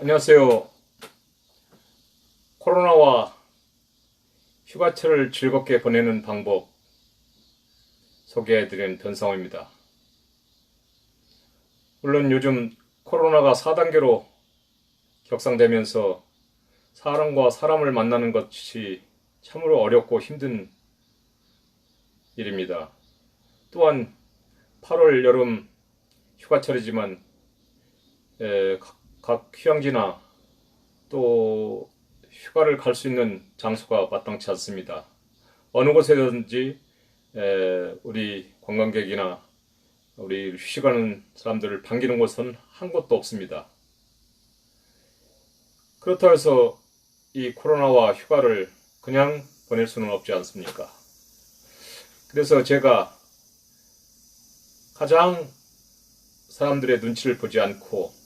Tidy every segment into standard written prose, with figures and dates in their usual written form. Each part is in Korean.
안녕하세요. 코로나와 휴가철을 즐겁게 보내는 방법 소개해드린 변상호입니다. 물론 요즘 코로나가 4단계로 격상되면서 사람과 사람을 만나는 것이 참으로 어렵고 힘든 일입니다. 또한 8월 여름 휴가철이지만 각 휴양지나 또 휴가를 갈 수 있는 장소가 마땅치 않습니다. 어느 곳에든지 우리 관광객이나 우리 휴식하는 사람들을 반기는 곳은 한 곳도 없습니다. 그렇다고 해서 이 코로나와 휴가를 그냥 보낼 수는 없지 않습니까? 그래서 제가 가장 사람들의 눈치를 보지 않고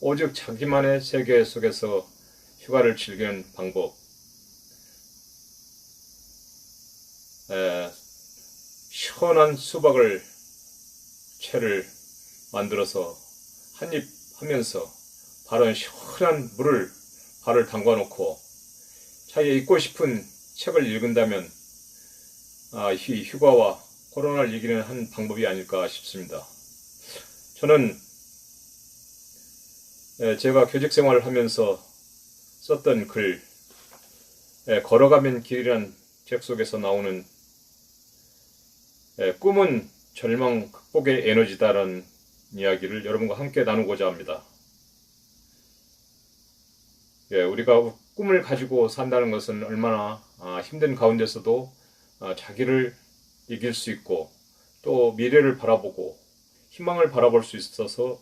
오직 자기만의 세계 속에서 휴가를 즐기는 방법, 시원한 수박을 채를 만들어서 한입 하면서 바로 시원한 물을 발을 담가 놓고 자기가 읽고 싶은 책을 읽은다면 이 휴가와 코로나를 이기는 한 방법이 아닐까 싶습니다. 저는 제가 교직 생활을 하면서 썼던 글, 걸어가면 길이란 책 속에서 나오는 꿈은 절망 극복의 에너지다라는 이야기를 여러분과 함께 나누고자 합니다. 우리가 꿈을 가지고 산다는 것은 얼마나 힘든 가운데서도 자기를 이길 수 있고 또 미래를 바라보고 희망을 바라볼 수 있어서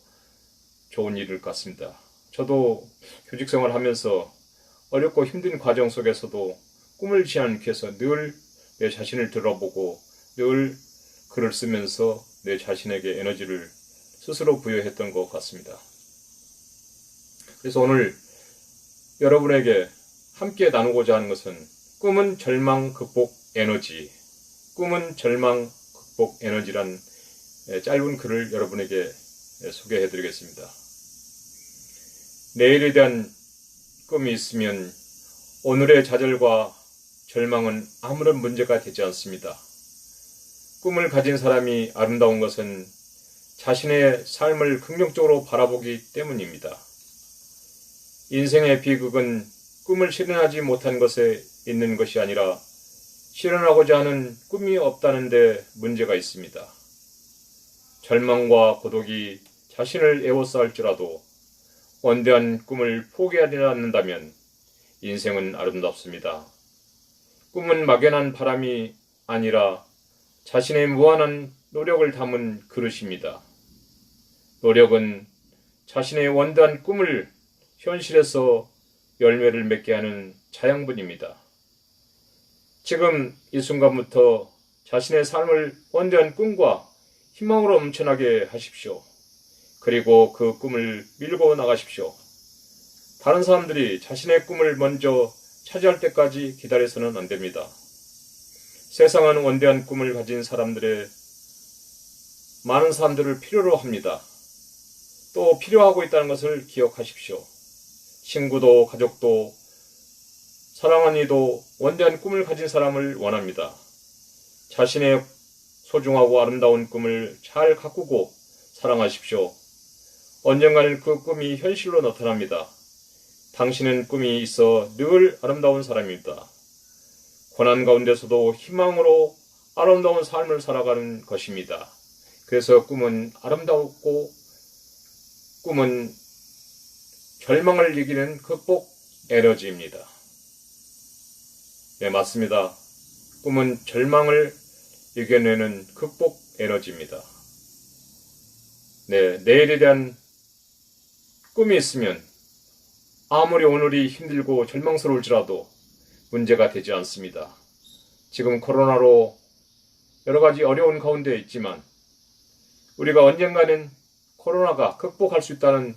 좋은 일일 것 같습니다. 저도 교직 생활하면서 어렵고 힘든 과정 속에서도 꿈을 지향하기 위해서 늘 내 자신을 들어보고 늘 글을 쓰면서 내 자신에게 에너지를 스스로 부여했던 것 같습니다. 그래서 오늘 여러분에게 함께 나누고자 하는 것은 꿈은 절망 극복 에너지, 꿈은 절망 극복 에너지란 짧은 글을 여러분에게 소개해 드리겠습니다. 내일에 대한 꿈이 있으면 오늘의 좌절과 절망은 아무런 문제가 되지 않습니다. 꿈을 가진 사람이 아름다운 것은 자신의 삶을 긍정적으로 바라보기 때문입니다. 인생의 비극은 꿈을 실현하지 못한 것에 있는 것이 아니라 실현하고자 하는 꿈이 없다는 데 문제가 있습니다. 절망과 고독이 자신을 애워싸할지라도 원대한 꿈을 포기하지 않는다면 인생은 아름답습니다. 꿈은 막연한 바람이 아니라 자신의 무한한 노력을 담은 그릇입니다. 노력은 자신의 원대한 꿈을 현실에서 열매를 맺게 하는 자양분입니다. 지금 이 순간부터 자신의 삶을 원대한 꿈과 희망으로 넘쳐나게 하십시오. 그리고 그 꿈을 밀고 나가십시오. 다른 사람들이 자신의 꿈을 먼저 차지할 때까지 기다려서는 안 됩니다. 세상은 원대한 꿈을 가진 사람들의 많은 사람들을 필요로 합니다. 또 필요하고 있다는 것을 기억하십시오. 친구도 가족도 사랑하는 이도 원대한 꿈을 가진 사람을 원합니다. 자신의 소중하고 아름다운 꿈을 잘 가꾸고 사랑하십시오. 언젠가는 그 꿈이 현실로 나타납니다. 당신은 꿈이 있어 늘 아름다운 사람입니다. 고난 가운데서도 희망으로 아름다운 삶을 살아가는 것입니다. 그래서 꿈은 아름다웠고 꿈은 절망을 이기는 극복 에너지입니다. 네, 맞습니다. 꿈은 절망을 이겨내는 극복 에너지입니다. 네, 내일에 대한 꿈이 있으면 아무리 오늘이 힘들고 절망스러울지라도 문제가 되지 않습니다. 지금 코로나로 여러 가지 어려운 가운데 있지만 우리가 언젠가는 코로나가 극복할 수 있다는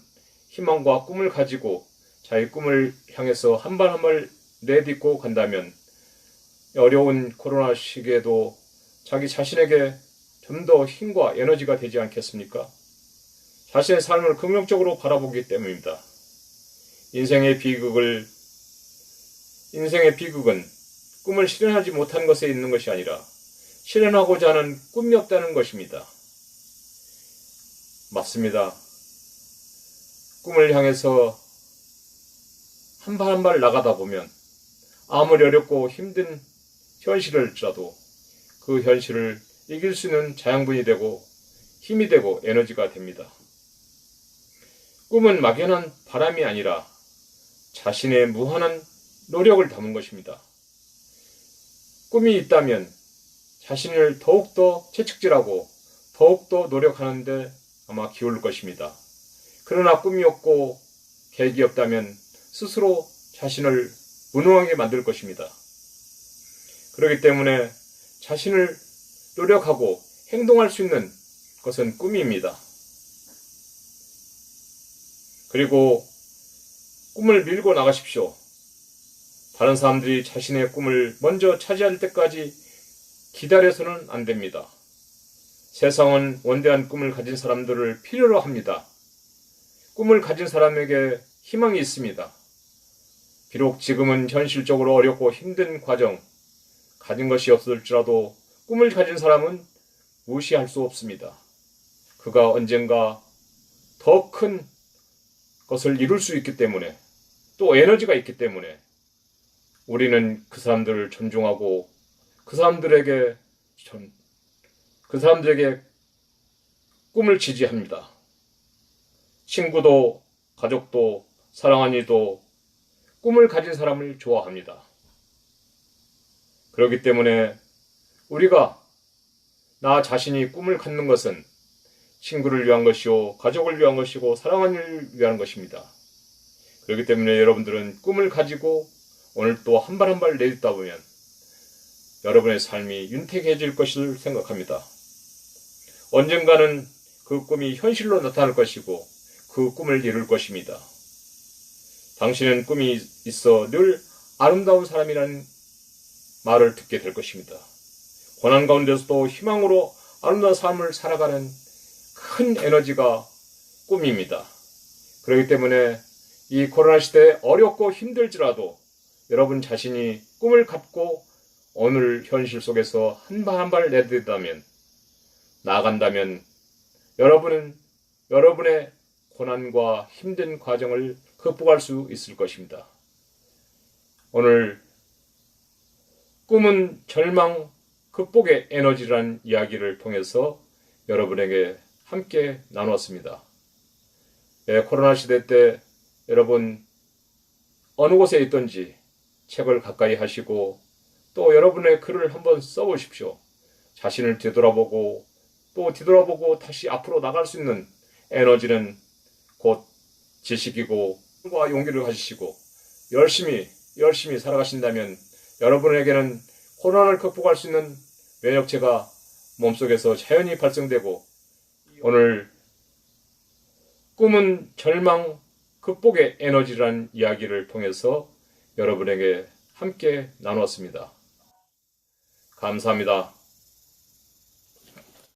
희망과 꿈을 가지고 자기 꿈을 향해서 한 발 한 발 내딛고 간다면 어려운 코로나 시기에도 자기 자신에게 좀 더 힘과 에너지가 되지 않겠습니까? 자신의 삶을 긍정적으로 바라보기 때문입니다. 인생의 비극은 꿈을 실현하지 못한 것에 있는 것이 아니라 실현하고자 하는 꿈이 없다는 것입니다. 맞습니다. 꿈을 향해서 한 발 한 발 나가다 보면 아무리 어렵고 힘든 현실을지라도 그 현실을 이길 수 있는 자양분이 되고 힘이 되고 에너지가 됩니다. 꿈은 막연한 바람이 아니라 자신의 무한한 노력을 담은 것입니다. 꿈이 있다면 자신을 더욱더 채찍질하고 더욱더 노력하는데 아마 기울일 것입니다. 그러나 꿈이 없고 계획이 없다면 스스로 자신을 무능하게 만들 것입니다. 그렇기 때문에 자신을 노력하고 행동할 수 있는 것은 꿈입니다. 그리고 꿈을 밀고 나가십시오. 다른 사람들이 자신의 꿈을 먼저 차지할 때까지 기다려서는 안 됩니다. 세상은 원대한 꿈을 가진 사람들을 필요로 합니다. 꿈을 가진 사람에게 희망이 있습니다. 비록 지금은 현실적으로 어렵고 힘든 과정, 가진 것이 없을지라도 꿈을 가진 사람은 무시할 수 없습니다. 그가 언젠가 더 큰 것을 이룰 수 있기 때문에, 또 에너지가 있기 때문에 우리는 그 사람들을 존중하고 그 사람들에게 꿈을 지지합니다. 친구도 가족도 사랑하는 이도 꿈을 가진 사람을 좋아합니다. 그렇기 때문에 우리가 나 자신이 꿈을 갖는 것은 친구를 위한 것이요, 가족을 위한 것이고 사랑하는 이를 위한 것입니다. 그렇기 때문에 여러분들은 꿈을 가지고 오늘 또 한 발 한 발 내딛다 보면 여러분의 삶이 윤택해질 것을 생각합니다. 언젠가는 그 꿈이 현실로 나타날 것이고 그 꿈을 이룰 것입니다. 당신은 꿈이 있어 늘 아름다운 사람이라는 말을 듣게 될 것입니다. 고난 가운데서도 희망으로 아름다운 삶을 살아가는 큰 에너지가 꿈입니다. 그렇기 때문에 이 코로나 시대에 어렵고 힘들지라도 여러분 자신이 꿈을 갖고 오늘 현실 속에서 한 발 한 발 내딛다면, 나아간다면 여러분은 여러분의 고난과 힘든 과정을 극복할 수 있을 것입니다. 오늘 꿈은 절망 극복의 에너지라는 이야기를 통해서 여러분에게 함께 나누었습니다. 코로나 시대 때 여러분 어느 곳에 있든지 책을 가까이 하시고 또 여러분의 글을 한번 써보십시오. 자신을 뒤돌아보고 또 뒤돌아보고 다시 앞으로 나갈 수 있는 에너지는 곧 지식이고 용기를 가지시고 열심히 살아가신다면 여러분에게는 코로나를 극복할 수 있는 면역체가 몸속에서 자연히 발생되고, 오늘 꿈은 절망 극복의 에너지라는 이야기를 통해서 여러분에게 함께 나누었습니다. 감사합니다.